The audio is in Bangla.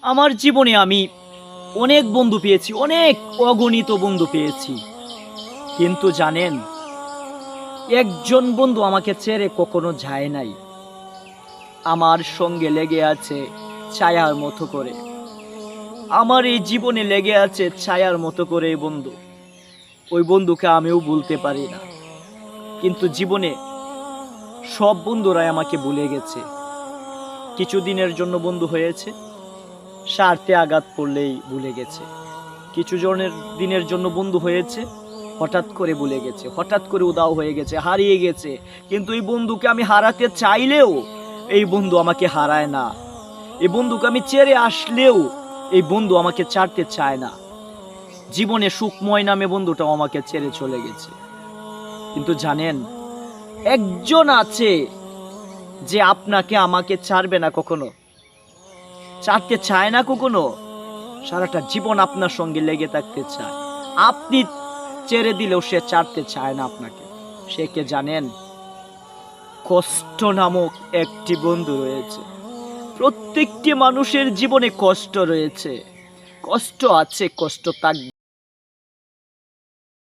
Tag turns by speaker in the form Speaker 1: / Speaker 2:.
Speaker 1: আমার জীবনে আমি অনেক বন্ধু পেয়েছি, অনেক অগণিত বন্ধু পেয়েছি। কিন্তু জানেন, একজন বন্ধু আমাকে ছেড়ে কখনো যায় নাই। আমার সঙ্গে লেগে আছে ছায়ার মতো করে। আমার এই জীবনে লেগে আছে ছায়ার মতো করে এই বন্ধু। ওই বন্ধুকে আমিও ভুলতে পারি না। কিন্তু জীবনে সব বন্ধুরাই আমাকে ভুলে গেছে। কিছুদিনের জন্য বন্ধু হয়েছে, স্বার্থে আঘাত পড়লেই ভুলে গেছে। কিছু জনের দিনের জন্য বন্ধু হয়েছে, হঠাৎ করে ভুলে গেছে, হঠাৎ করে উধাও হয়ে গেছে, হারিয়ে গেছে। কিন্তু এই বন্ধুকে আমি হারাতে চাইলেও এই বন্ধু আমাকে হারায় না। এই বন্ধুকে আমি ছেড়ে আসলেও এই বন্ধু আমাকে ছাড়তে চায় না। জীবনে সুখময় নামে বন্ধুটাও আমাকে ছেড়ে চলে গেছে। কিন্তু জানেন, একজন আছে যে আপনাকে আমাকে ছাড়বে না কখনো, ছাড়তে চায় না কখনো। সারাটা জীবন আপনার সঙ্গে লেগে থাকতে চায়। আপনি ছেড়ে দিলেও সে ছাড়তে চায় না আপনাকে। সে কে জানেন? কষ্ট নামক একটি বন্ধু রয়েছে। প্রত্যেকটি মানুষের জীবনে কষ্ট রয়েছে, কষ্ট আছে, কষ্ট থাকবে।